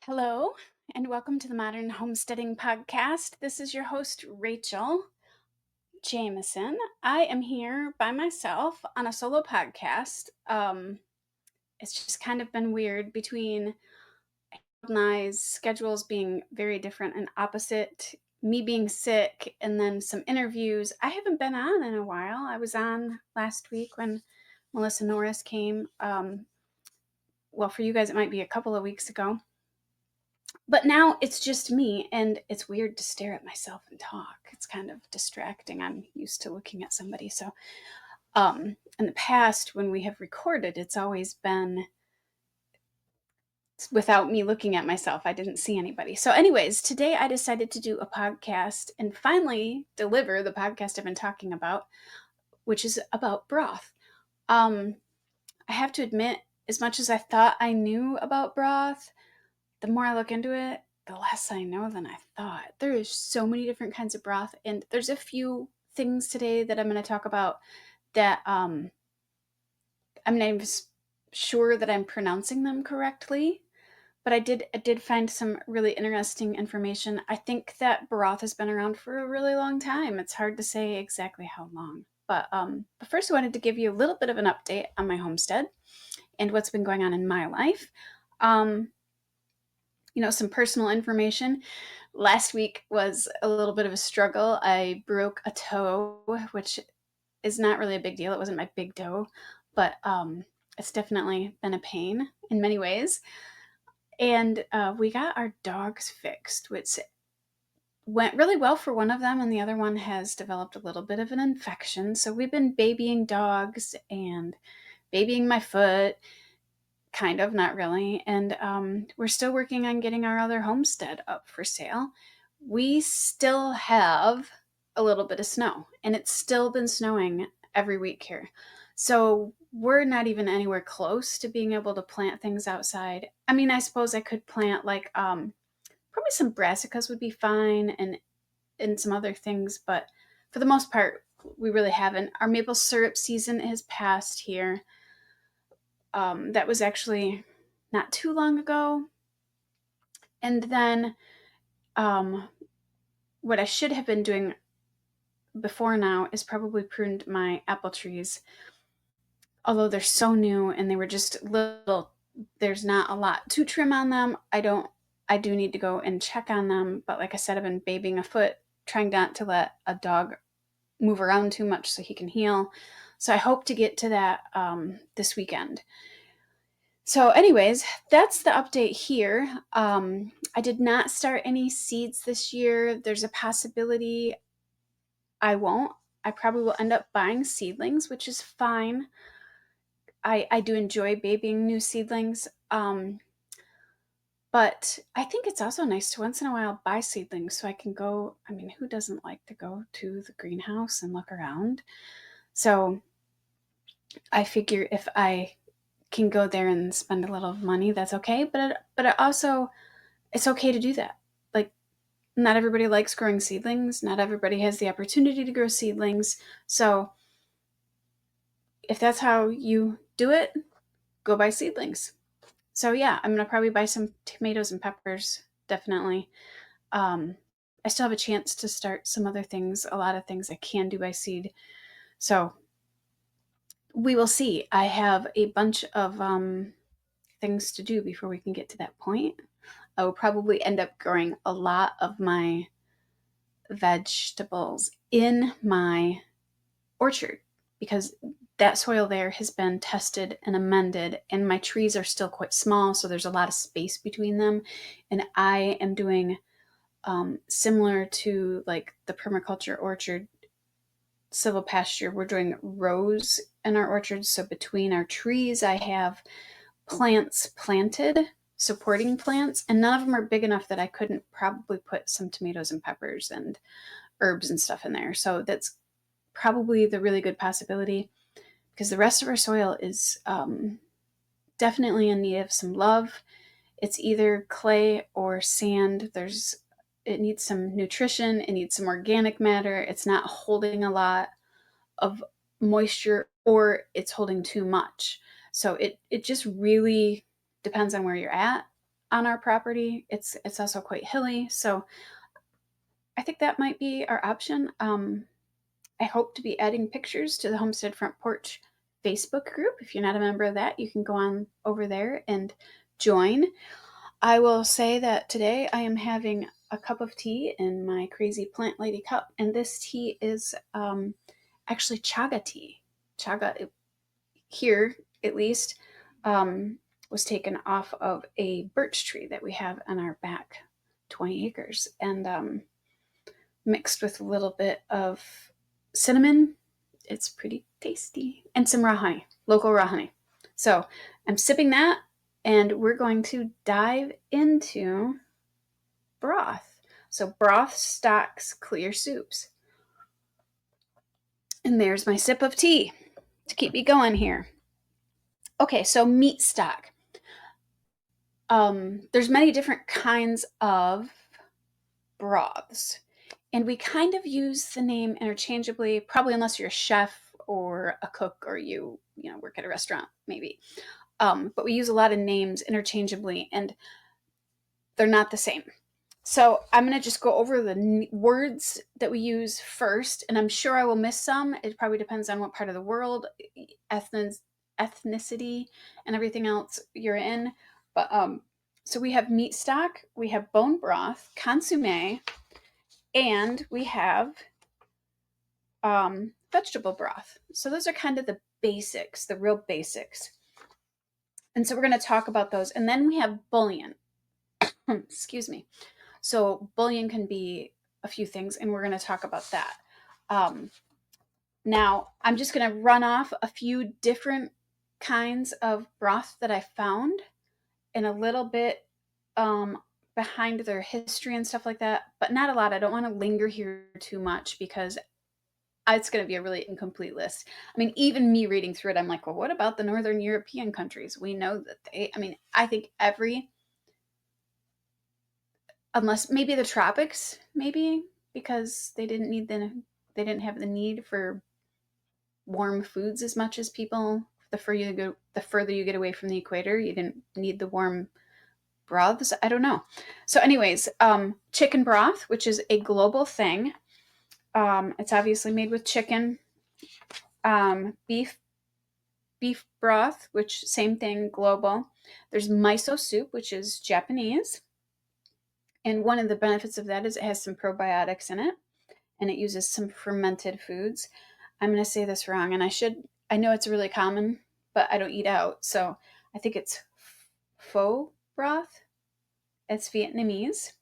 Hello, and welcome to the Modern Homesteading Podcast. This is your host, Rachel Jameson. I am here by myself on a solo podcast. It's just kind of been weird between and I's schedules being very different and opposite, me being sick, and then some interviews. I haven't been on in a while. I was on last week when Melissa Norris came. Well, for you guys, it might be a couple of weeks ago. But now it's just me, and it's weird to stare at myself and talk. It's kind of distracting. I'm used to looking at somebody. So, in the past, when we have recorded, it's always been without me looking at myself. I didn't see anybody. So, anyways, today I decided to do a podcast and finally deliver the podcast I've been talking about, which is about broth. I have to admit, as much as I thought I knew about broth, the more I look into it, the less I know than I thought. There is so many different kinds of broth, and there's a few things today that I'm going to talk about that I'm not even sure that I'm pronouncing them correctly, but I did find some really interesting information. I think that broth has been around for a really long time. It's hard to say exactly how long. But first I wanted to give you a little bit of an update on my homestead and what's been going on in my life. Um, some personal information. Last week was a little bit of a struggle. I broke a toe, which is not really a big deal. It wasn't my big toe, but it's definitely been a pain in many ways. And we got our dogs fixed, which went really well for one of them, and the other one has developed a little bit of an infection. So we've been babying dogs and babying my foot. Kind of, not really. And we're still working on getting our other homestead up for sale. We still have a little bit of snow, and it's still been snowing every week here. So we're not even anywhere close to being able to plant things outside. I mean, I suppose I could plant like probably some brassicas would be fine and some other things, but for the most part, we really haven't. Our maple syrup season has passed here. That was actually not too long ago. And then what I should have been doing before now is probably pruned my apple trees. Although they're so new and they were just little, there's not a lot to trim on them. I do need to go and check on them. But like I said, I've been babying a foot, trying not to let a dog move around too much so he can heal. So I hope to get to that this weekend. So anyways, that's the update here. I did not start any seeds this year. There's a possibility I won't. I probably will end up buying seedlings, which is fine. I do enjoy babying new seedlings. But I think it's also nice to once in a while buy seedlings so I can go. I mean, who doesn't like to go to the greenhouse and look around? So I figure if I can go there and spend a little money, that's okay. But it also, it's okay to do that. Like, not everybody likes growing seedlings. Not everybody has the opportunity to grow seedlings. So if that's how you do it, go buy seedlings. So yeah, I'm gonna probably buy some tomatoes and peppers, definitely. I still have a chance to start some other things. A lot of things I can do by seed. So we will see. I have a bunch of things to do before we can get to that point. I will probably end up growing a lot of my vegetables in my orchard because that soil there has been tested and amended, and my trees are still quite small, so there's a lot of space between them. And I am doing similar to like the permaculture orchard silvopasture. We're doing rows in our orchard, so between our trees I have plants planted, supporting plants, and none of them are big enough that I couldn't probably put some tomatoes and peppers and herbs and stuff in there. So that's probably the really good possibility, because the rest of our soil is definitely in need of some love. It's either clay or sand. It needs some nutrition. It needs some organic matter. It's not holding a lot of moisture, or it's holding too much. So it just really depends on where you're at. on our property. It's also quite hilly, so I think that might be our option. I hope to be adding pictures to the Homestead Front Porch Facebook group. If you're not a member of that, you can go on over there and join. I will say that today I am having a cup of tea in my crazy plant lady cup, and this tea is actually chaga tea. Chaga, here at least, was taken off of a birch tree that we have on our back 20 acres, and mixed with a little bit of cinnamon. It's pretty tasty. And some raw honey, local raw honey. So I'm sipping that, and we're going to dive into broth. So broth, stocks, clear soups. And there's my sip of tea to keep me going here. Okay, so meat stock. There's many different kinds of broths. And we kind of use the name interchangeably, probably unless you're a chef or a cook or you work at a restaurant, maybe. But we use a lot of names interchangeably, and they're not the same. So I'm going to just go over the words that we use first, and I'm sure I will miss some. It probably depends on what part of the world, ethnicity, and everything else you're in. But so we have meat stock, we have bone broth, consommé, and we have vegetable broth. So those are kind of the basics, the real basics. And so we're going to talk about those. And then we have bouillon. Excuse me. So bouillon can be a few things, and we're going to talk about that. Now, I'm just going to run off a few different kinds of broth that I found, and a little bit behind their history and stuff like that, but not a lot. I don't want to linger here too much because it's going to be a really incomplete list. I mean, even me reading through it, I'm like, well, what about the Northern European countries? We know that I think unless maybe the tropics, maybe because they didn't have the need for warm foods as much as people. The further you get away from the equator, you didn't need the warm broths. I don't know. So anyways, chicken broth, which is a global thing. It's obviously made with chicken. Beef broth, which same thing, global. There's miso soup, which is Japanese. And one of the benefits of that is it has some probiotics in it, and it uses some fermented foods. I'm going to say this wrong, and I know it's really common, but I don't eat out. So I think it's pho broth. It's Vietnamese.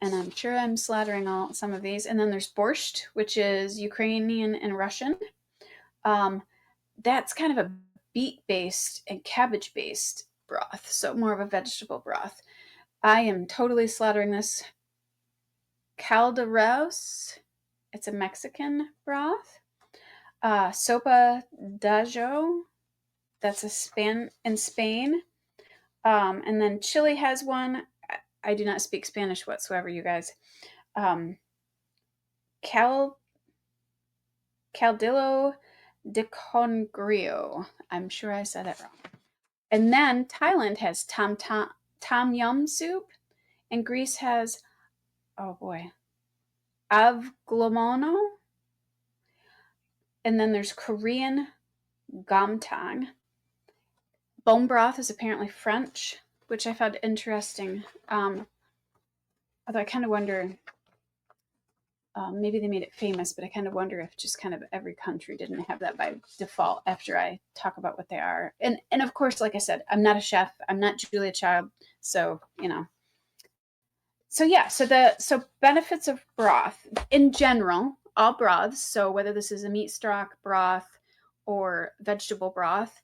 And I'm sure I'm slaughtering some of these. And then there's borscht, which is Ukrainian and Russian. That's kind of a beet-based and cabbage-based broth, so more of a vegetable broth. I am totally slaughtering this. Calderos, it's a Mexican broth. Sopa d'Ajo, that's in Spain. And then Chile has one. I do not speak Spanish whatsoever, you guys. Caldillo de Congrio. I'm sure I said it wrong. And then Thailand has tom yum soup, and Greece has, oh boy, avglomono. And then there's Korean gomtang. Bone broth is apparently French, which I found interesting. Although I kind of wonder, maybe they made it famous, but I kind of wonder if just kind of every country didn't have that by default after I talk about what they are. And of course, like I said, I'm not a chef. I'm not Julia Child. So, So yeah, so benefits of broth in general, all broths. So whether this is a meat stock broth or vegetable broth,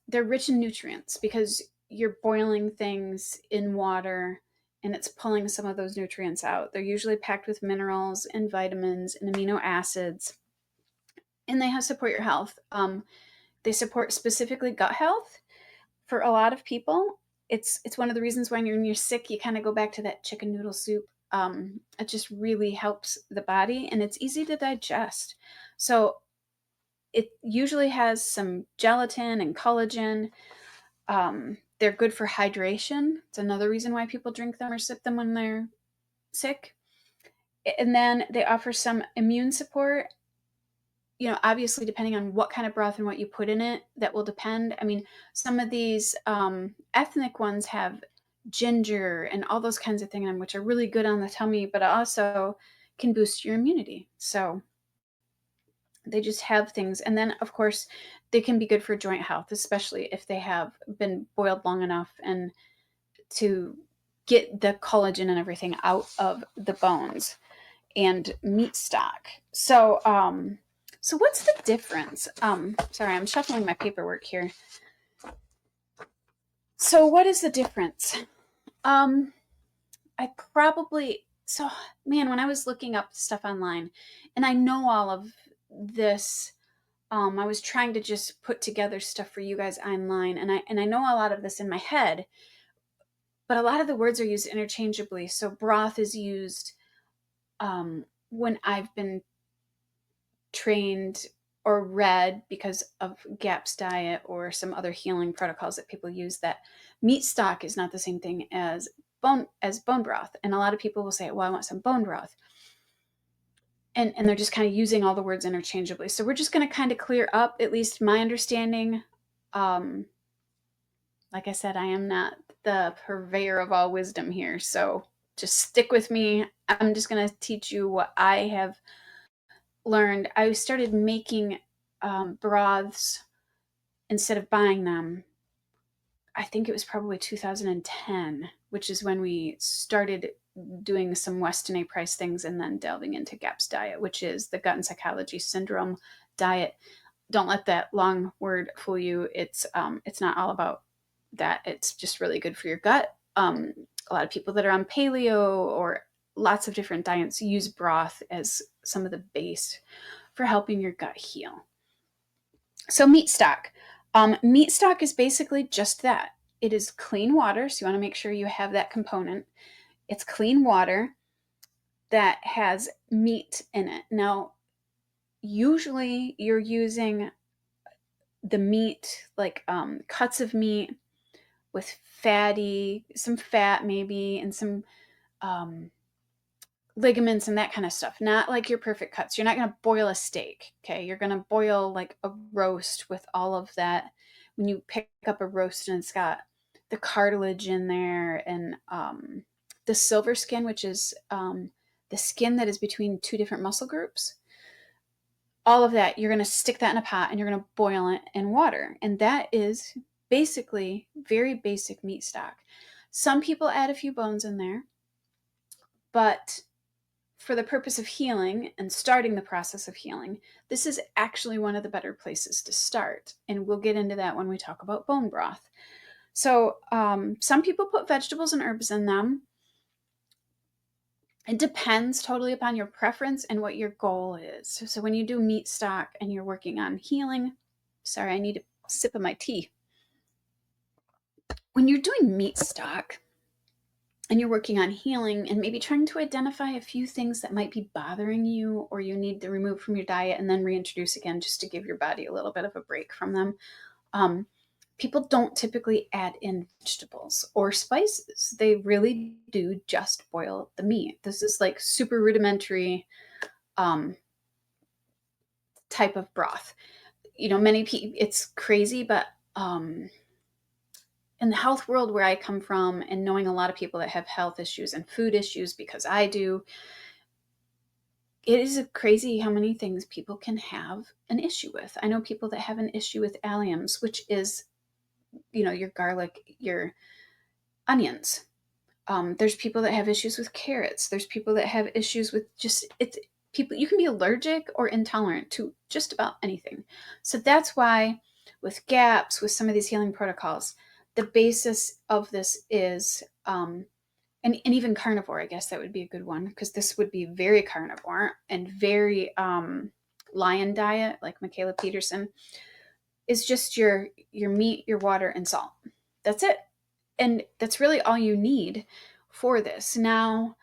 they're rich in nutrients because you're boiling things in water and it's pulling some of those nutrients out. They're usually packed with minerals and vitamins and amino acids, and they support your health. They support specifically gut health for a lot of people. It's one of the reasons when you're sick, you kind of go back to that chicken noodle soup. It just really helps the body, and it's easy to digest. So it usually has some gelatin and collagen. They're good for hydration. It's another reason why people drink them or sip them when they're sick. And then they offer some immune support. Obviously, depending on what kind of broth and what you put in it, that will depend. I mean, some of these ethnic ones have ginger and all those kinds of things, which are really good on the tummy, but also can boost your immunity. So they just have things. And then, of course, they can be good for joint health, especially if they have been boiled long enough and to get the collagen and everything out of the bones and meat stock. So what's the difference? Sorry, I'm shuffling my paperwork here. So what is the difference? Man, when I was looking up stuff online, and I know all of this, I was trying to just put together stuff for you guys online, and I know a lot of this in my head, but a lot of the words are used interchangeably. So broth is used when I've been trained or read because of GAPS diet or some other healing protocols that people use, that meat stock is not the same thing as bone broth. And a lot of people will say, well, I want some bone broth. And they're just kind of using all the words interchangeably. So we're just going to kind of clear up, at least my understanding. Like I said, I am not the purveyor of all wisdom here. So just stick with me. I'm just going to teach you what I have learned. I started making broths instead of buying them. I think it was probably 2010, which is when we started doing some Weston A. Price things and then delving into GAPS diet, which is the gut and psychology syndrome diet. Don't let that long word fool you. It's not all about that. It's just really good for your gut. A lot of people that are on paleo or lots of different diets use broth as some of the base for helping your gut heal. So meat stock. Meat stock is basically just that. It is clean water, so you want to make sure you have that component. It's clean water that has meat in it. Now, usually you're using the meat, like cuts of meat with some fat maybe, and some ligaments and that kind of stuff. Not like your perfect cuts. You're not going to boil a steak, okay? You're going to boil like a roast with all of that. When you pick up a roast and it's got the cartilage in there and the silver skin, which is the skin that is between two different muscle groups, all of that, you're going to stick that in a pot and you're going to boil it in water. And that is basically very basic meat stock. Some people add a few bones in there, but for the purpose of healing and starting the process of healing, this is actually one of the better places to start. And we'll get into that when we talk about bone broth. So some people put vegetables and herbs in them. It depends totally upon your preference and what your goal is. So when you do meat stock and you're working on healing, sorry, I need a sip of my tea. When you're doing meat stock and you're working on healing and maybe trying to identify a few things that might be bothering you or you need to remove from your diet and then reintroduce again just to give your body a little bit of a break from them, people don't typically add in vegetables or spices. They really do just boil the meat. This is like super rudimentary type of broth. Many people, it's crazy, but in the health world where I come from and knowing a lot of people that have health issues and food issues, because I do, it is crazy how many things people can have an issue with. I know people that have an issue with alliums, which is, your garlic, your onions. There's people that have issues with carrots. There's people that have issues with people, you can be allergic or intolerant to just about anything. So that's why with GAPS, with some of these healing protocols, the basis of this is, and even carnivore, I guess that would be a good one, because this would be very carnivore and very lion diet, like Michaela Peterson, is just your meat, your water, and salt. That's it. And that's really all you need for this. Now,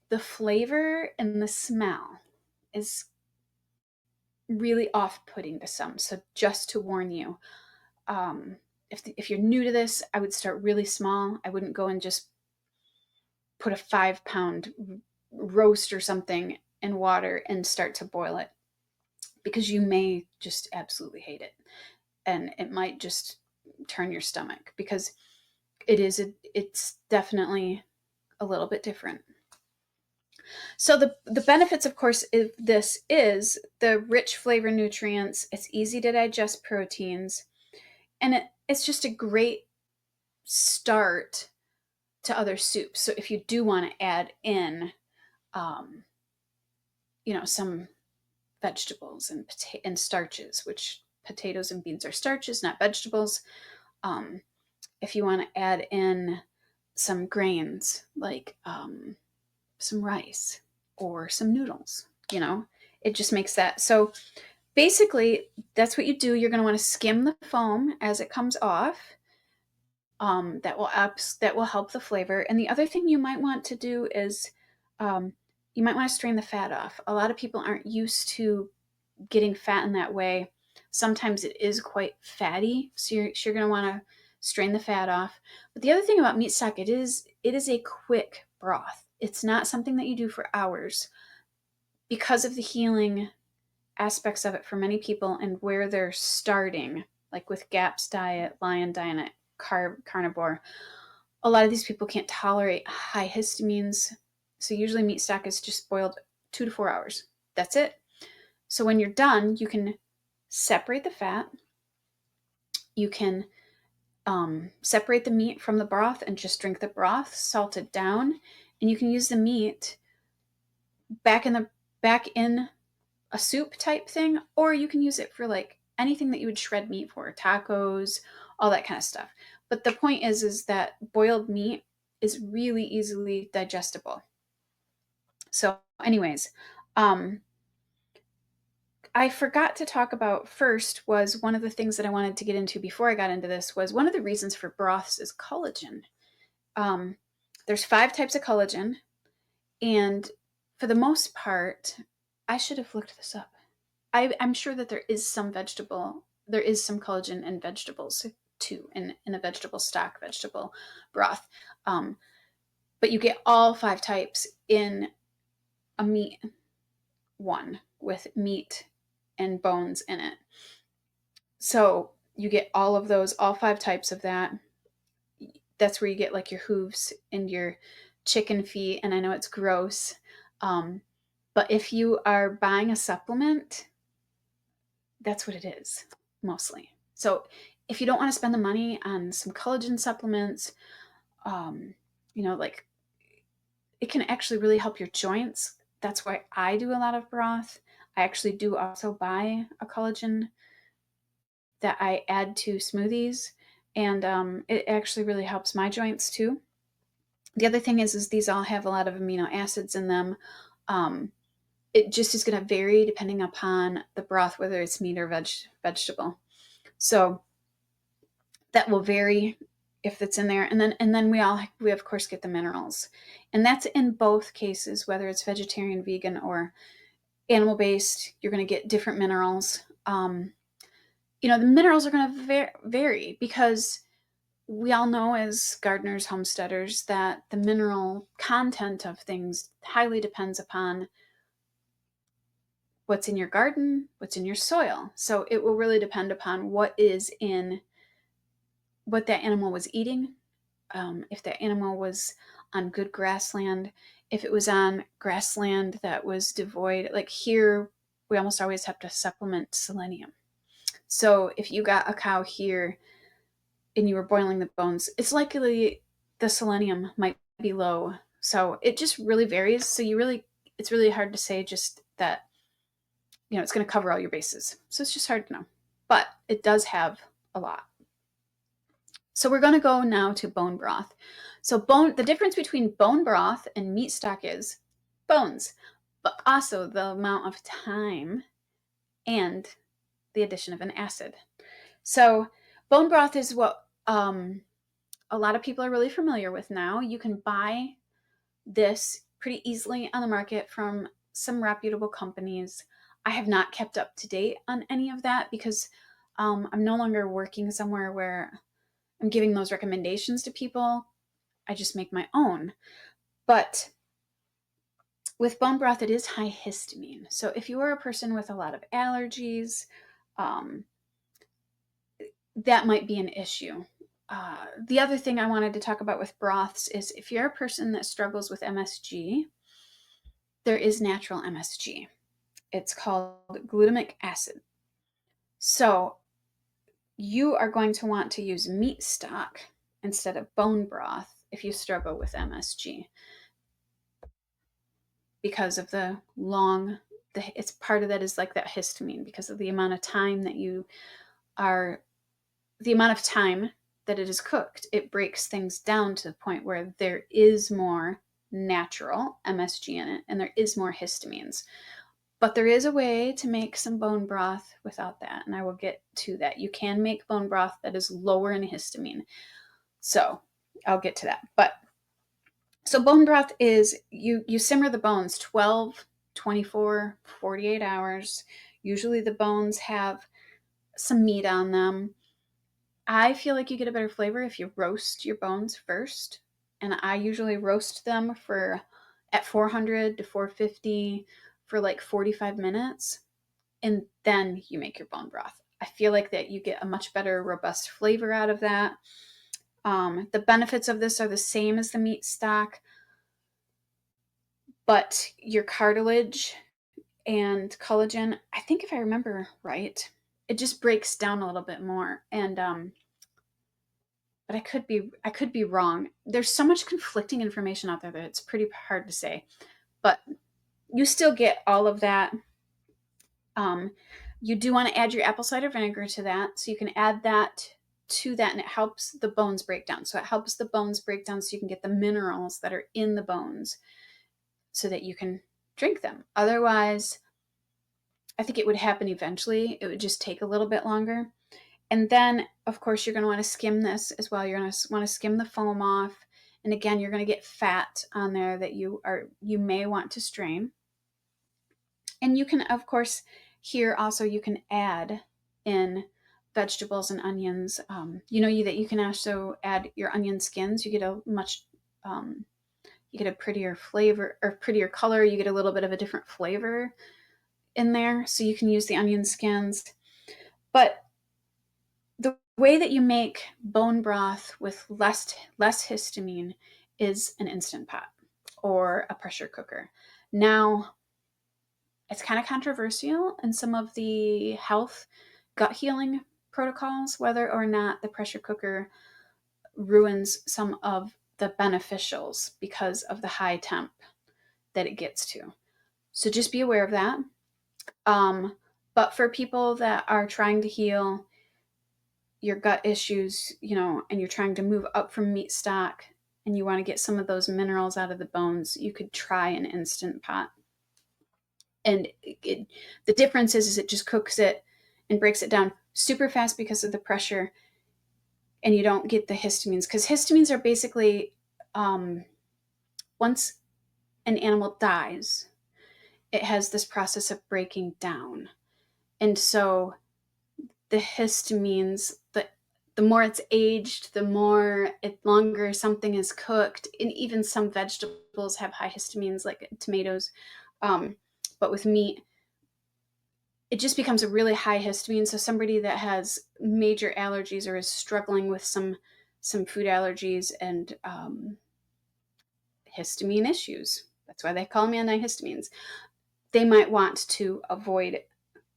the flavor and the smell is really off-putting to some. So just to warn you, if you're new to this, I would start really small. I wouldn't go and just put a 5-pound roast or something in water and start to boil it, because you may just absolutely hate it. And it might just turn your stomach, because it's definitely a little bit different. So the benefits, of course, of this is the rich flavor nutrients. It's easy to digest proteins, and it's just a great start to other soups. So if you do want to add in, some vegetables and starches, which potatoes and beans are starches, not vegetables. If you want to add in some grains, like some rice or some noodles, it just makes that. So basically, that's what you do. You're going to want to skim the foam as it comes off. That will help the flavor. And the other thing you might want to do is you might want to strain the fat off. A lot of people aren't used to getting fat in that way. Sometimes it is quite fatty, so you're going to want to strain the fat off. But the other thing about meat stock, it is a quick broth. It's not something that you do for hours, because of the healing aspects of it for many people and where they're starting, like with GAPS diet, Lion diet, carnivore. A lot of these people can't tolerate high histamines, so usually meat stock is just boiled 2 to 4 hours. That's it. So when you're done, you can separate the fat. You can separate the meat from the broth and just drink the broth, salt it down, and you can use the meat back in a soup type thing, or you can use it for like anything that you would shred meat for, tacos, all that kind of stuff. But the point is that boiled meat is really easily digestible. So anyways, I forgot to talk about first was one of the things that I wanted to get into before I got into this was one of the reasons for broths is collagen. There's 5 types of collagen, and for the most part, I should have looked this up. I'm sure that there is some collagen in vegetables too, in a vegetable stock, vegetable broth. But you get all 5 types in a meat one with meat and bones in it. So you get all of those, all 5 types of that. That's where you get like your hooves and your chicken feet. And I know it's gross. But if you are buying a supplement, that's what it is mostly. So if you don't want to spend the money on some collagen supplements, like it can actually really help your joints. That's why I do a lot of broth. I actually do also buy a collagen that I add to smoothies, and it actually really helps my joints too. The other thing is these all have a lot of amino acids in them. It just is going to vary depending upon the broth, whether it's meat or vegetable. So that will vary if it's in there. And then we of course get the minerals. And that's in both cases, whether it's vegetarian, vegan, or animal-based, you're going to get different minerals. The minerals are going to vary because we all know as gardeners, homesteaders, that the mineral content of things highly depends upon what's in your garden, what's in your soil. So it will really depend upon what that animal was eating. If that animal was on good grassland, if it was on grassland that was devoid, like here, we almost always have to supplement selenium. So if you got a cow here and you were boiling the bones, it's likely the selenium might be low. So it just really varies. So it's really hard to say just that, it's going to cover all your bases. So it's just hard to know, but it does have a lot. So we're going to go now to bone broth. So the difference between bone broth and meat stock is bones, but also the amount of time and the addition of an acid. So bone broth is what a lot of people are really familiar with now. You can buy this pretty easily on the market from some reputable companies. I have not kept up to date on any of that because I'm no longer working somewhere where I'm giving those recommendations to people. I just make my own. But with bone broth, it is high histamine. So if you are a person with a lot of allergies, um, that might be an issue. The other thing I wanted to talk about with broths is if you're a person that struggles with MSG, there is natural MSG. It's called glutamic acid. So you are going to want to use meat stock instead of bone broth if you struggle with MSG because of it's part of that is like that histamine because of the amount of time that it is cooked. It breaks things down to the point where there is more natural MSG in it and there is more histamines. But there is a way to make some bone broth without that, and I will get to that. You can make bone broth that is lower in histamine. So I'll get to that. So bone broth is you simmer the bones 12, 24, 48 hours. Usually the bones have some meat on them. I feel like you get a better flavor if you roast your bones first. And I usually roast them at 400 to 450 for like 45 minutes. And then you make your bone broth. I feel like that you get a much better robust flavor out of that. The benefits of this are the same as the meat stock, but your cartilage and collagen, I think if I remember right, it just breaks down a little bit more. And but I could be wrong. There's so much conflicting information out there that it's pretty hard to say. But you still get all of that. You do want to add your apple cider vinegar to that, so you can add that to that, and it helps the bones break down. So it helps the bones break down so you can get the minerals that are in the bones so that you can drink them. Otherwise, I think it would happen eventually. It would just take a little bit longer. And then, of course, you're going to want to skim this as well. You're going to want to skim the foam off. And again, you're going to get fat on there that you may want to strain. And you can, of course, here also you can add in vegetables and onions. That you can also add your onion skins. You get you get a prettier flavor or prettier color. You get a little bit of a different flavor in there. So you can use the onion skins. But the way that you make bone broth with less histamine is an Instant Pot or a pressure cooker. Now, it's kind of controversial in some of the health gut healing protocols, whether or not the pressure cooker ruins some of the beneficials because of the high temp that it gets to. So just be aware of that. But for people that are trying to heal your gut issues, and you're trying to move up from meat stock and you want to get some of those minerals out of the bones, you could try an Instant Pot. And the difference is it just cooks it and breaks it down super fast because of the pressure, and you don't get the histamines, because histamines are basically once an animal dies, it has this process of breaking down. And so the histamines, the more it's aged, the longer something is cooked. And even some vegetables have high histamines, like tomatoes. But with meat, it just becomes a really high histamine. So somebody that has major allergies or is struggling with some food allergies and histamine issues, that's why they call me antihistamines, they might want to avoid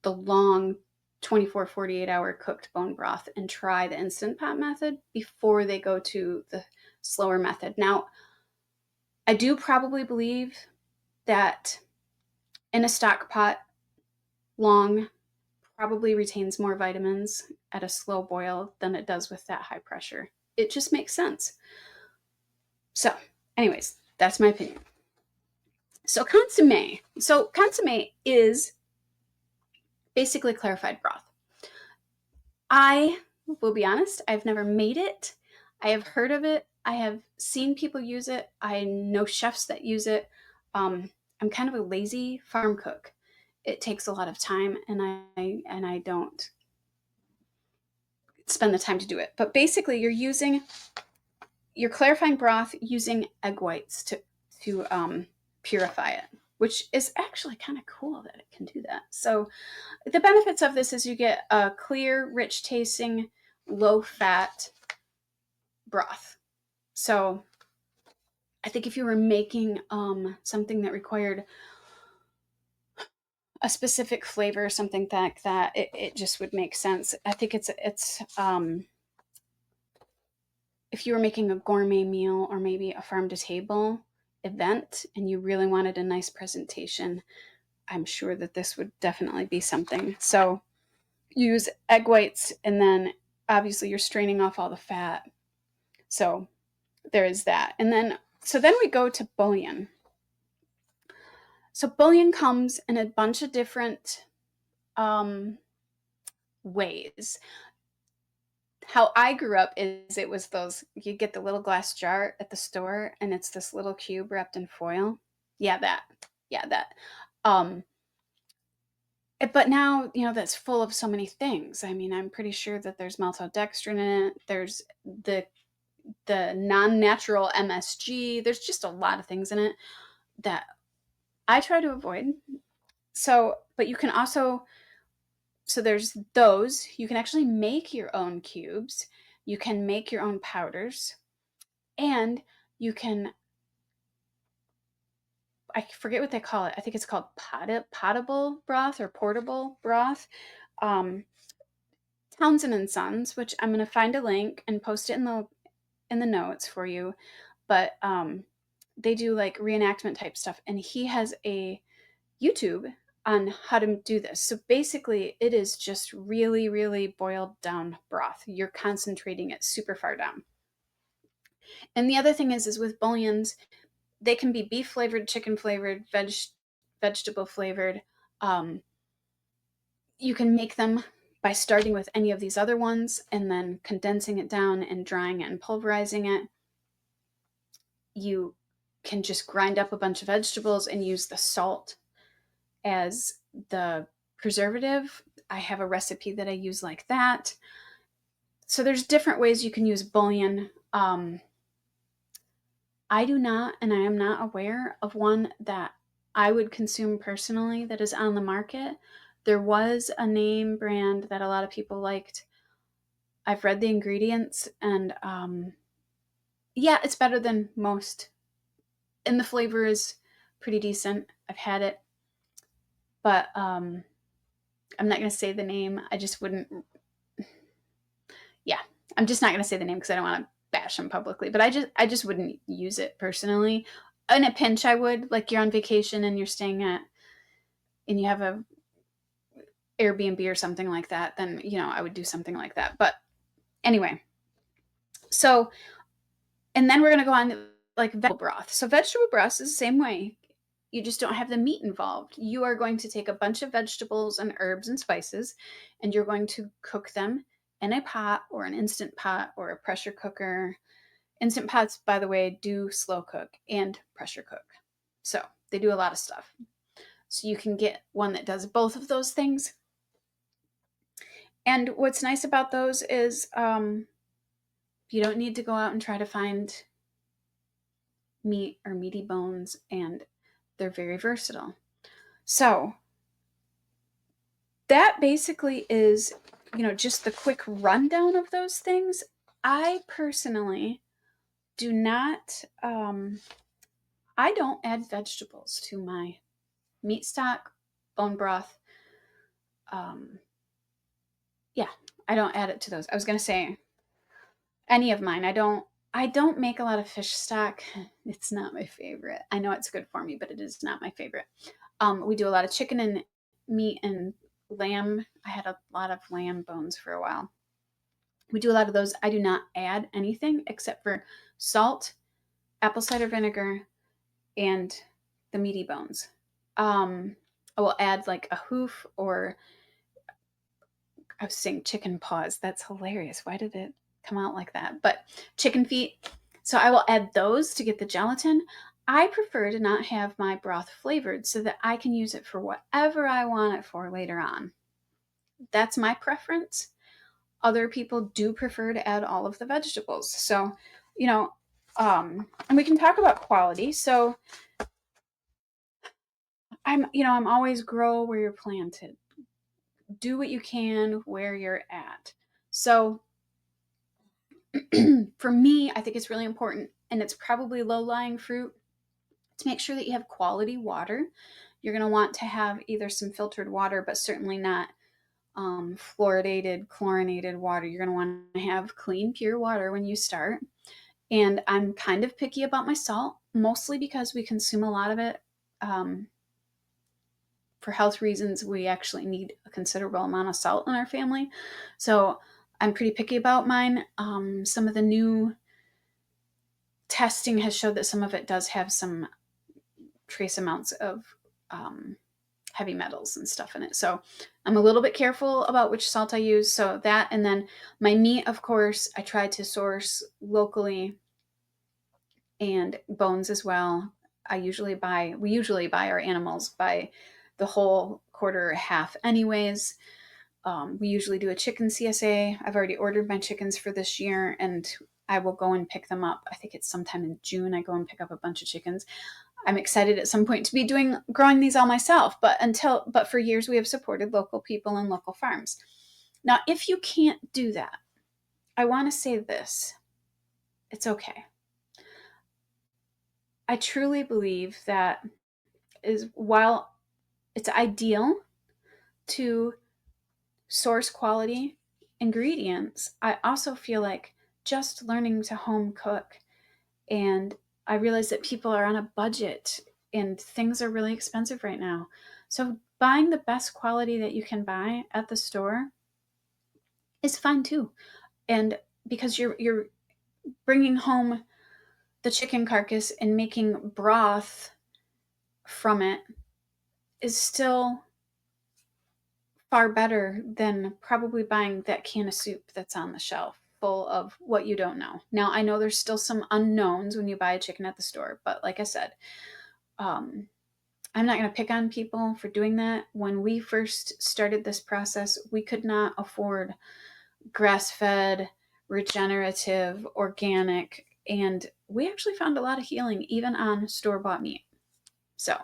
the long 24, 48 hour cooked bone broth and try the Instant Pot method before they go to the slower method. Now, I do probably believe that in a stock pot, long probably retains more vitamins at a slow boil than it does with that high pressure. It just makes sense. So, anyways, that's my opinion. So consommé. So consommé is basically clarified broth. I will be honest, I've never made it. I have heard of it. I have seen people use it. I know chefs that use it. I'm kind of a lazy farm cook. It takes a lot of time, and I don't spend the time to do it. But basically, you're clarifying broth using egg whites to purify it, which is actually kind of cool that it can do that. So the benefits of this is you get a clear, rich tasting, low fat broth. So I think if you were making something that required a specific flavor or something like that, it just would make sense. I think it's if you were making a gourmet meal or maybe a farm to table event and you really wanted a nice presentation, I'm sure that this would definitely be something. So use egg whites, and then obviously you're straining off all the fat. So there is that. And then we go to bouillon. So bouillon comes in a bunch of different ways. How I grew up is it was those, you get the little glass jar at the store and it's this little cube wrapped in foil. Yeah, that. Yeah, that. Um, but now, that's full of so many things. I mean, I'm pretty sure that there's maltodextrin in it. There's the non-natural MSG. There's just a lot of things in it that I try to avoid. So, but you can also, so there's those. You can actually make your own cubes. You can make your own powders. And you can, I forget what they call it. I think it's called potable broth or portable broth. Townsend and Sons, which I'm going to find a link and post it in the notes for you. But they do like reenactment type stuff, and he has a YouTube on how to do this. So basically, it is just really, really boiled down broth. You're concentrating it super far down. And the other thing is with bouillons, they can be beef flavored, chicken flavored, vegetable flavored. You can make them by starting with any of these other ones and then condensing it down and drying it and pulverizing it. You can just grind up a bunch of vegetables and use the salt as the preservative. I have a recipe that I use like that. So there's different ways you can use bouillon. I do not, and I am not aware of one that I would consume personally that is on the market. There was a name brand that a lot of people liked. I've read the ingredients, and yeah, it's better than most. And the flavor is pretty decent. I've had it. But I'm not going to say the name. I just wouldn't. Yeah, I'm just not going to say the name because I don't want to bash them publicly. But I just wouldn't use it personally. In a pinch, I would. Like you're on vacation and you're staying at, and you have a Airbnb or something like that. Then I would do something like that. But anyway, so and then we're going to go on like vegetable broth. So vegetable broth is the same way. You just don't have the meat involved. You are going to take a bunch of vegetables and herbs and spices, and you're going to cook them in a pot or an instant pot or a pressure cooker. Instant pots, by the way, do slow cook and pressure cook. So they do a lot of stuff. So you can get one that does both of those things. And what's nice about those is you don't need to go out and try to find meat or meaty bones, and they're very versatile. So that basically is, just the quick rundown of those things. I personally do not, I don't add vegetables to my meat stock, bone broth. Yeah, I don't add it to those. I was going to say any of mine. I don't make a lot of fish stock. It's not my favorite. I know it's good for me, but it is not my favorite. We do a lot of chicken and meat and lamb. I had a lot of lamb bones for a while. We do a lot of those. I do not add anything except for salt, apple cider vinegar, and the meaty bones. I will add like a hoof, or I was saying chicken paws. That's hilarious. Why did it come out like that? But chicken feet. So I will add those to get the gelatin. I prefer to not have my broth flavored so that I can use it for whatever I want it for later on. That's my preference. Other people do prefer to add all of the vegetables. So, and we can talk about quality. So I'm always grow where you're planted. Do what you can where you're at. So for me, I think it's really important, and it's probably low-lying fruit, to make sure that you have quality water. You're going to want to have either some filtered water, but certainly not fluoridated, chlorinated water. You're going to want to have clean, pure water when you start. And I'm kind of picky about my salt, mostly because we consume a lot of it. For health reasons, we actually need a considerable amount of salt in our family. So I'm pretty picky about mine. Some of the new testing has showed that some of it does have some trace amounts of heavy metals and stuff in it. So I'm a little bit careful about which salt I use. So that, and then my meat, of course, I try to source locally, and bones as well. We usually buy our animals by the whole, quarter, or half anyways. We usually do a chicken CSA. I've already ordered my chickens for this year, and I will go and pick them up. I think it's sometime in June. I go and pick up a bunch of chickens. I'm excited at some point to be growing these all myself, but for years we have supported local people and local farms. Now, if you can't do that, I want to say this. It's okay. I truly believe that while it's ideal to source quality ingredients, I also feel like just learning to home cook, and I realize that people are on a budget and things are really expensive right now. So buying the best quality that you can buy at the store is fine too. And because you're bringing home the chicken carcass and making broth from it is still far better than probably buying that can of soup that's on the shelf full of what you don't know. Now, I know there's still some unknowns when you buy a chicken at the store, but like I said, I'm not going to pick on people for doing that. When we first started this process, we could not afford grass-fed, regenerative, organic, and we actually found a lot of healing even on store-bought meat. So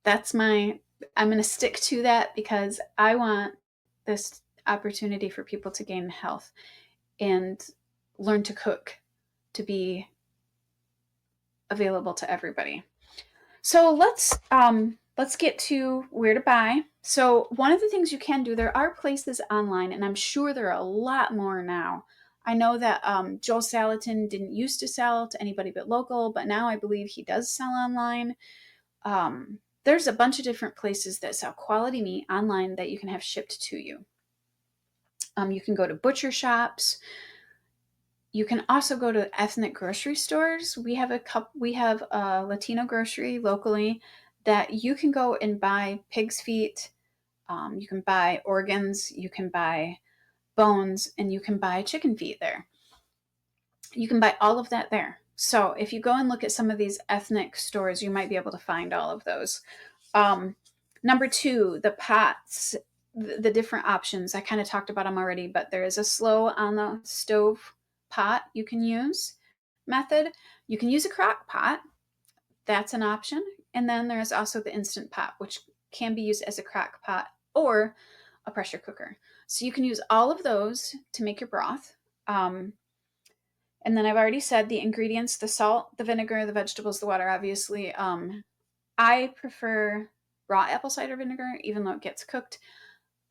I'm going to stick to that because I want this opportunity for people to gain health and learn to cook to be available to everybody. So let's get to where to buy. So one of the things you can do, there are places online, and I'm sure there are a lot more now. I know that Joel Salatin didn't used to sell to anybody but local, but now I believe he does sell online. There's a bunch of different places that sell quality meat online that you can have shipped to you. You can go to butcher shops. You can also go to ethnic grocery stores. We have a Latino grocery locally that you can go and buy pig's feet. You can buy organs. You can buy bones, and you can buy chicken feet there. You can buy all of that there. So if you go and look at some of these ethnic stores, you might be able to find all of those. Number two, the pots, the different options. I kind of talked about them already, but there is a slow on the stove pot you can use method. You can use a crock pot. That's an option. And then there's also the instant pot, which can be used as a crock pot or a pressure cooker. So you can use all of those to make your broth. And then I've already said the ingredients: the salt, the vinegar, the vegetables, the water, obviously. I prefer raw apple cider vinegar, even though it gets cooked.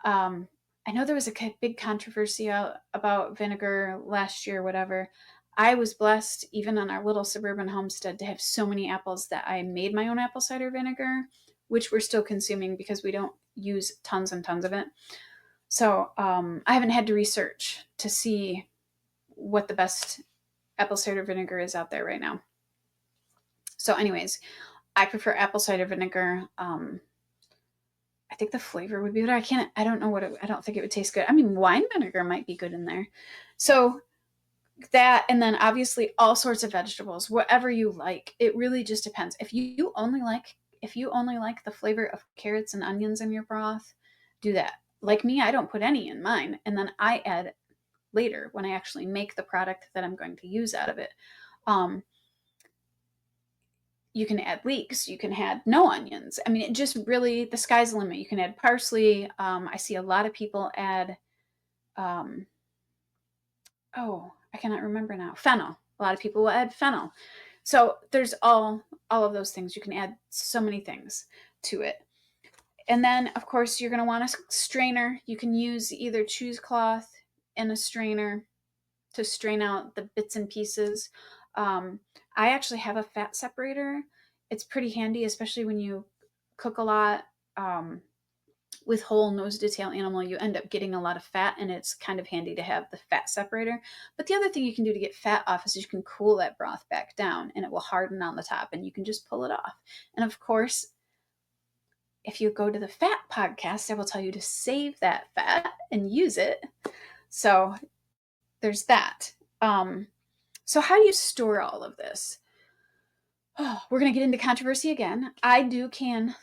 I know there was a big controversy about vinegar last year, whatever. I was blessed, even on our little suburban homestead, to have so many apples that I made my own apple cider vinegar, which we're still consuming because we don't use tons and tons of it. So I haven't had to research to see what the best apple cider vinegar is out there right now. So anyways, I prefer apple cider vinegar. I think the flavor would be better. I don't know I don't think it would taste good. I mean, wine vinegar might be good in there. So that, and then obviously all sorts of vegetables, whatever you like. It really just depends. If you only like the flavor of carrots and onions in your broth, do that. like me, I don't put any in mine. And then I add later when I actually make the product that I'm going to use out of it. You can add leeks. You can add no onions. I mean, it just really, the sky's the limit. You can add parsley. I see a lot of people add, um, I cannot remember now, fennel. A lot of people will add fennel. So there's all of those things. You can add so many things to it. And then, of course, you're going to want a strainer. You can use either cheesecloth and a strainer to strain out the bits and pieces. I actually have a fat separator. It's pretty handy, especially when you cook a lot. With whole nose to tail animal, you end up getting a lot of fat, and it's kind of handy to have the fat separator. But the other thing you can do to get fat off is you can cool that broth back down, and it will harden on the top, and you can just pull it off. And of course, if you go to the fat podcast, I will tell you to save that fat and use it. So there's that. So how do you store all of this? Oh, we're going to get into controversy again. I do can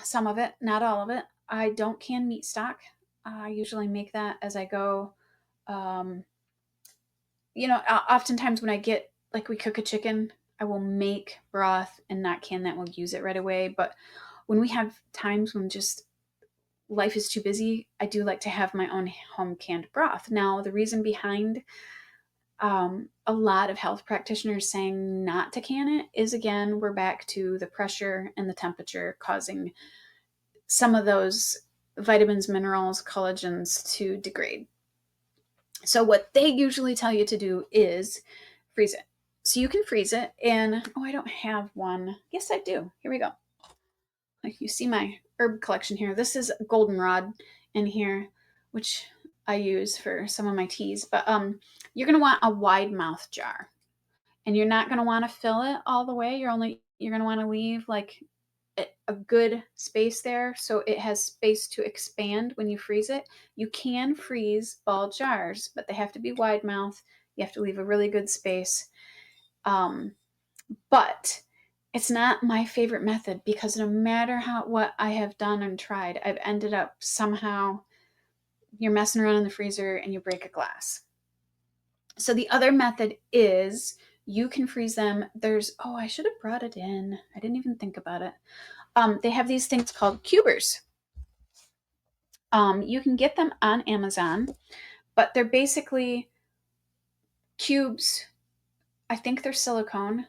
some of it, not all of it. I don't can meat stock. I usually make that as I go. Oftentimes when I get, like, we cook a chicken, I will make broth and not can that. We'll use it right away. But when we have times when just life is too busy, I do like to have my own home canned broth. Now, the reason behind a lot of health practitioners saying not to can it is, again, we're back to the pressure and the temperature causing some of those vitamins, minerals, collagens to degrade. So what they usually tell you to do is freeze it. So you can freeze it, and I don't have one. Yes, I do. Here we go. You see my herb collection here. This is goldenrod in here, which I use for some of my teas. But you're going to want a wide mouth jar, and you're not going to want to fill it all the way. You're going to want to leave like a good space there so it has space to expand when you freeze it. You can freeze ball jars, but they have to be wide mouth. You have to leave a really good space. But it's not my favorite method, because no matter what I have done and tried, I've ended up somehow, you're messing around in the freezer and you break a glass. So the other method is you can freeze them. I should have brought it in. I didn't even think about it. They have these things called cubers. You can get them on Amazon, but they're basically cubes. I think they're silicone,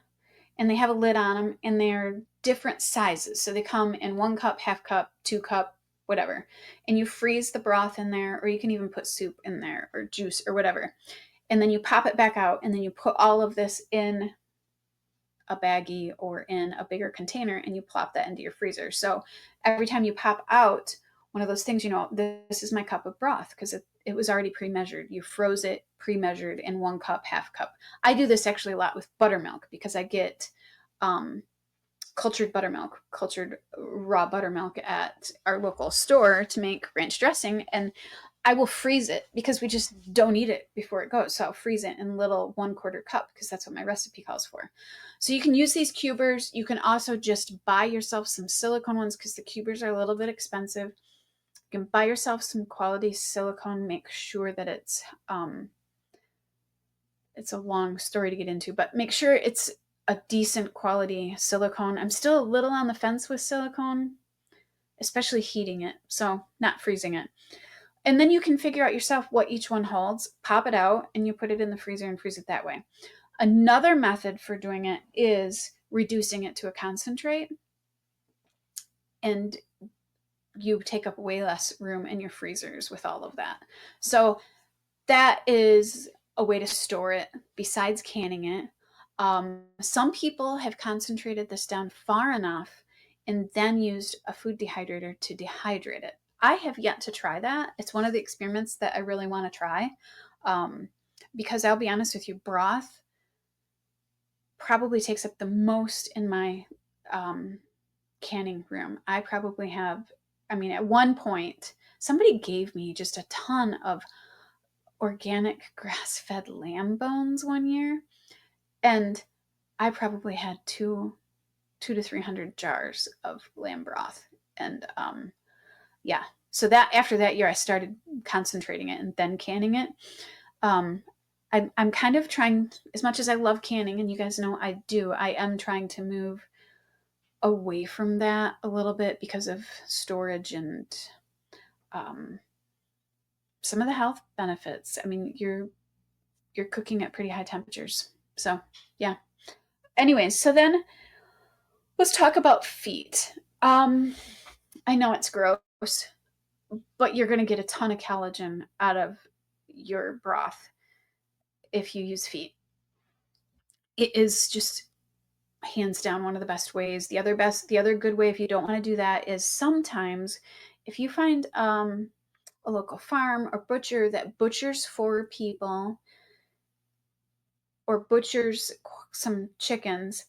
and they have a lid on them, and they're different sizes. So they come in 1 cup, half cup, 2 cup, whatever. And you freeze the broth in there, or you can even put soup in there or juice or whatever. And then you pop it back out, and then you put all of this in a baggie or in a bigger container, and you plop that into your freezer. So every time you pop out one of those things, this is my cup of broth, because it was already pre-measured. You froze it pre-measured in 1 cup, half cup. I do this actually a lot with buttermilk, because I get cultured buttermilk, cultured raw buttermilk at our local store to make ranch dressing. And I will freeze it, because we just don't eat it before it goes. So I'll freeze it in little 1/4 cup, because that's what my recipe calls for. So you can use these cubers. You can also just buy yourself some silicone ones, because the cubers are a little bit expensive. You can buy yourself some quality silicone. Make sure that it's a long story to get into, but make sure it's a decent quality silicone. I'm still a little on the fence with silicone, especially heating it, so not freezing it. And then you can figure out yourself what each one holds, pop it out, and you put it in the freezer and freeze it that way. Another method for doing it is reducing it to a concentrate, and you take up way less room in your freezers with all of that. So that is a way to store it besides canning it. Some people have concentrated this down far enough and then used a food dehydrator to dehydrate it. I have yet to try that. It's one of the experiments that I really want to try, because I'll be honest with you, broth probably takes up the most in my canning room. I probably have, at one point, somebody gave me just a ton of organic grass-fed lamb bones one year, and I probably had 200 to 300 jars of lamb broth. And yeah, So that after that year, I started concentrating it and then canning it. Um, I'm kind of trying, as much as I love canning, and you guys know I do, I am trying to move away from that a little bit because of storage and um, some of the health benefits. I mean, you're cooking at pretty high temperatures. So, yeah. Anyways, so then let's talk about feet. I know it's gross, but you're going to get a ton of collagen out of your broth if you use feet. It is just hands down one of the best ways. The other good way if you don't want to do that is sometimes if you find a local farm or butcher that butchers for people or butchers some chickens,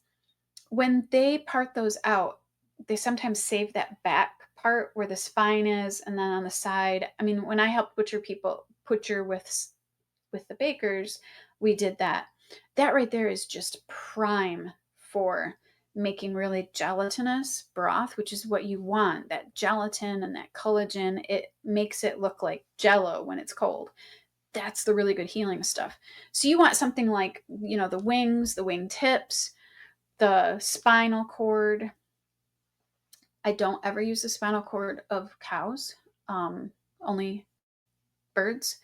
when they part those out, they sometimes save that back part where the spine is, and then on the side. I mean, when I helped butcher with the bakers, we did that. That right there is just prime for making really gelatinous broth, which is what you want. That gelatin and that collagen, it makes it look like jello when it's cold. That's the really good healing stuff. So you want something like, the wings, the wing tips, the spinal cord. I don't ever use the spinal cord of cows, only birds.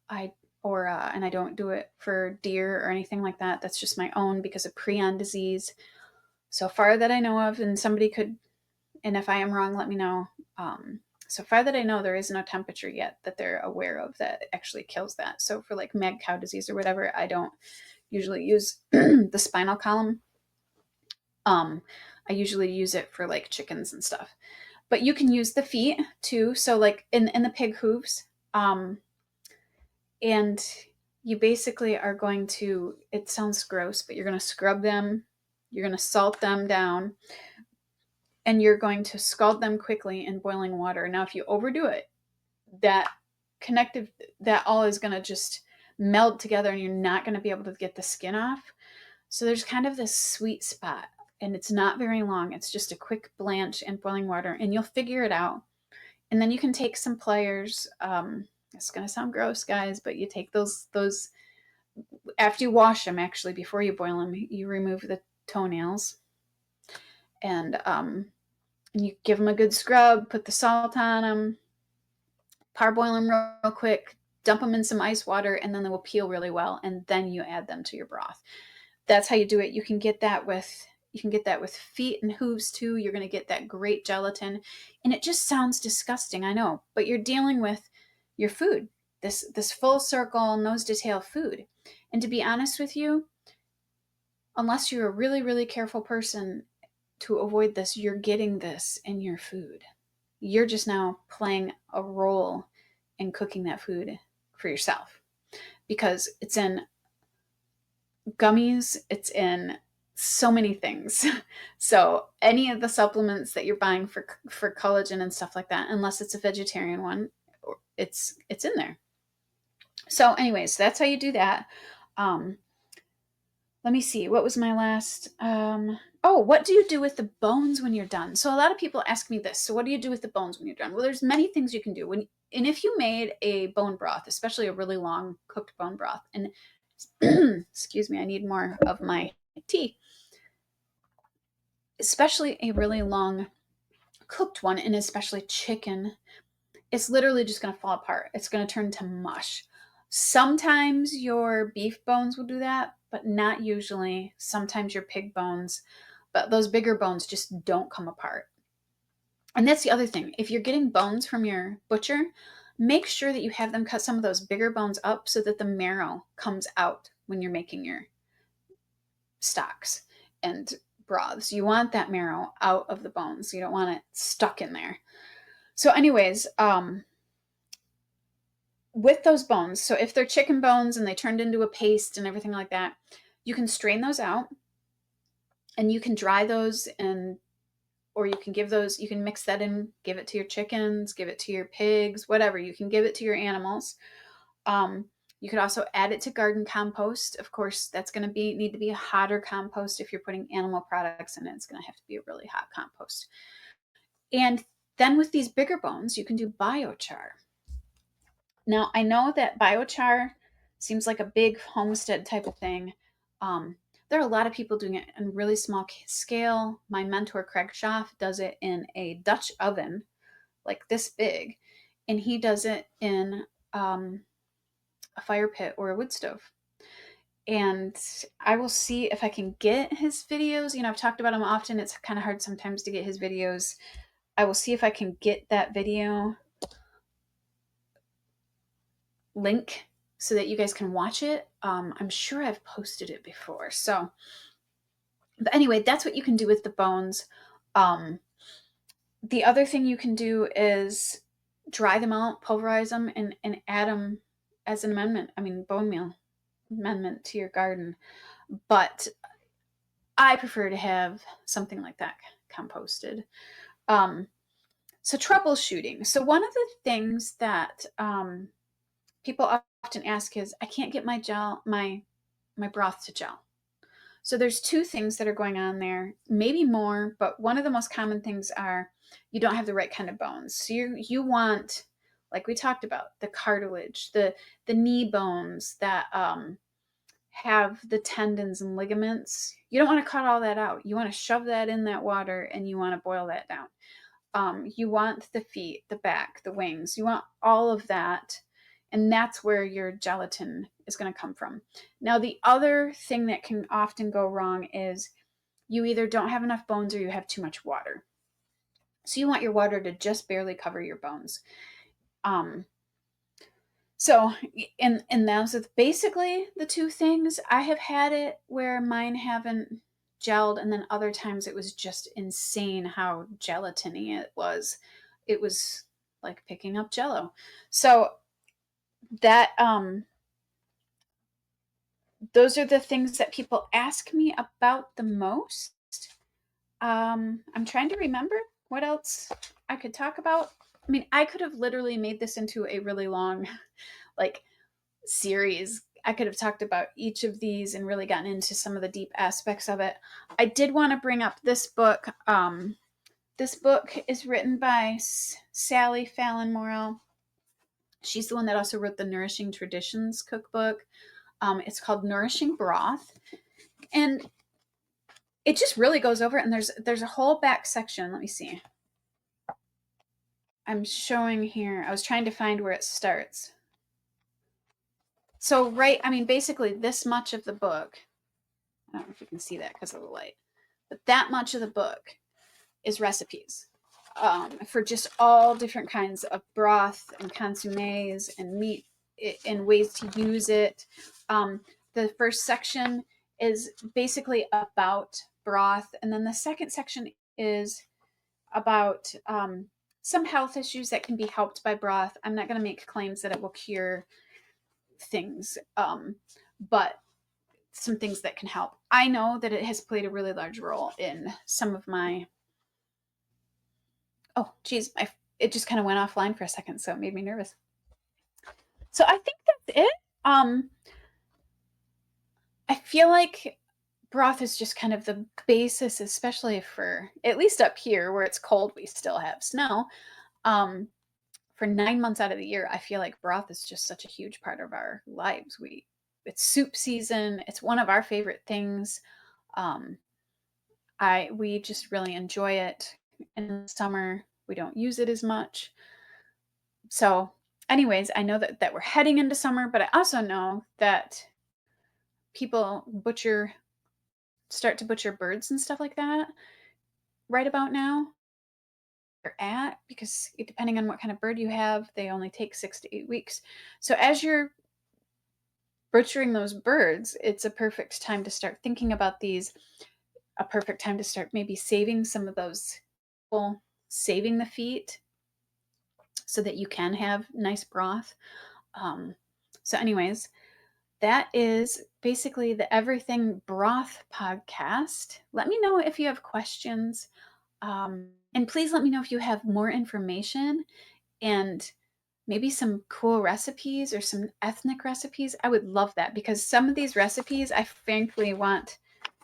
And I don't do it for deer or anything like that. That's just my own because of prion disease. So far that I know of, and somebody could, and if I am wrong, let me know. So far that I know, there is no temperature yet that they're aware of that actually kills that. So for like mad cow disease or whatever, I don't usually use the spinal column. I usually use it for like chickens and stuff. But you can use the feet too. So like in the pig hooves. And you basically are going to, it sounds gross, but you're going to scrub them, you're going to salt them down, and you're going to scald them quickly in boiling water. Now, if you overdo it, that connective, that all is going to just meld together and you're not going to be able to get the skin off. So there's kind of this sweet spot, and it's not very long. It's just a quick blanch in boiling water, and you'll figure it out. And then you can take some pliers. It's going to sound gross, guys, but you take those after you wash them, actually, before you boil them, you remove the toenails, and you give them a good scrub, put the salt on them, parboil them real quick, dump them in some ice water, and then they will peel really well, and then you add them to your broth. That's how you do it. You can get that with feet and hooves too. You're going to get that great gelatin, and it just sounds disgusting, I know, but you're dealing with your food, this full circle nose to tail food. And to be honest with you, unless you're a really, really careful person to avoid this, you're getting this in your food. You're just now playing a role in cooking that food for yourself because it's in gummies, it's in so many things. So any of the supplements that you're buying for collagen and stuff like that, unless it's a vegetarian one, it's in there. So anyways, that's how you do that. Let me see. What was my last? What do you do with the bones when you're done? So a lot of people ask me this. So what do you do with the bones when you're done? Well, there's many things you can do. And if you made a bone broth, especially a really long cooked bone broth, and excuse me, I need more of my tea. Especially a really long cooked one, and especially chicken, it's literally just going to fall apart. It's going to turn to mush. Sometimes your beef bones will do that, but not usually. Sometimes your pig bones, but those bigger bones just don't come apart. And that's the other thing. If you're getting bones from your butcher, make sure that you have them cut some of those bigger bones up so that the marrow comes out when you're making your stocks and broths. You want that marrow out of the bones. You don't want it stuck in there. So anyways, with those bones, so if they're chicken bones and they turned into a paste and everything like that, you can strain those out and you can dry those, or you can mix that in, give it to your chickens, give it to your pigs, whatever. You can give it to your animals. You could also add it to garden compost. Of course, that's going to need to be a hotter compost. If you're putting animal products in it, it's going to have to be a really hot compost. And Then with these bigger bones, you can do biochar. Now, I know that biochar seems like a big homestead type of thing. There are a lot of people doing it in really small scale. My mentor, Craig Schaff, does it in a Dutch oven, like this big, and he does it in a fire pit or a wood stove. And I will see if I can get his videos. I've talked about him often. It's kind of hard sometimes to get his videos. I will see if I can get that video link so that you guys can watch it. I'm sure I've posted it before. But anyway, that's what you can do with the bones. The other thing you can do is dry them out, pulverize them, and add them as an amendment. Bone meal amendment to your garden. But I prefer to have something like that composted. So troubleshooting. So one of the things that people often ask is, I can't get my broth to gel. So there's two things that are going on there, maybe more, but one of the most common things are you don't have the right kind of bones. So you want, like we talked about, the cartilage, the knee bones that have the tendons and ligaments. You don't want to cut all that out. You want to shove that in that water and you want to boil that down. You want the feet, the back, the wings. You want all of that. And that's where your gelatin is going to come from. Now, the other thing that can often go wrong is you either don't have enough bones or you have too much water. So you want your water to just barely cover your bones. And those are basically the two things. I have had it where mine haven't gelled, and then other times it was just insane how gelatiny it was. It was like picking up Jello. So that those are the things that people ask me about the most. I'm trying to remember what else I could talk about. I could have literally made this into a really long series. I could have talked about each of these and really gotten into some of the deep aspects of it. I did want to bring up this book. This book is written by Sally Fallon Morrell. She's the one that also wrote the Nourishing Traditions cookbook. It's called Nourishing Broth. And it just really goes over it. And there's a whole back section. Let me see. I'm showing here. I was trying to find where it starts. So basically this much of the book, I don't know if you can see that because of the light, but that much of the book is recipes for just all different kinds of broth and consommes and meat and ways to use it. The first section is basically about broth, and then the second section is about some health issues that can be helped by broth. I'm not going to make claims that it will cure things, but some things that can help. I know that it has played a really large role in some of my it just kind of went offline for a second, so it made me nervous. So I think that's it. I feel like broth is just kind of the basis, especially for, at least up here where it's cold, we still have snow. For 9 months out of the year, I feel like broth is just such a huge part of our lives. It's soup season. It's one of our favorite things. We just really enjoy it. In the summer, we don't use it as much. So anyways, I know that we're heading into summer, but I also know that people start to butcher birds and stuff like that right about now. They're at, because depending on what kind of bird you have, they only take 6 to 8 weeks. So as you're butchering those birds, it's a perfect time to start thinking about these, a perfect time to start maybe saving some of those, saving the feet so that you can have nice broth. So anyways, that is basically the Everything Broth podcast. Let me know if you have questions. And please let me know if you have more information and maybe some cool recipes or some ethnic recipes. I would love that, because some of these recipes, I frankly want,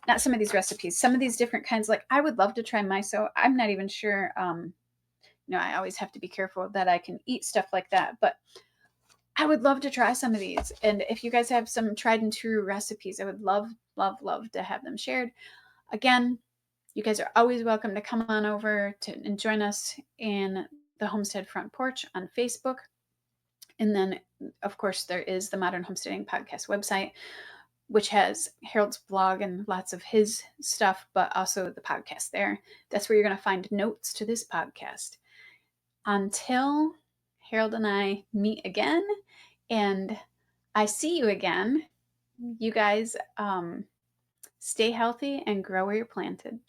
not some of these recipes, some of these different kinds, I would love to try miso. I'm not even sure, I always have to be careful that I can eat stuff like that. But I would love to try some of these. And if you guys have some tried and true recipes, I would love, love, love to have them shared. Again, you guys are always welcome to come on over and join us in the Homestead Front Porch on Facebook. And then, of course, there is the Modern Homesteading Podcast website, which has Harold's blog and lots of his stuff, but also the podcast there. That's where you're going to find notes to this podcast. Until Harold and I meet again and I see you again, you guys stay healthy and grow where you're planted.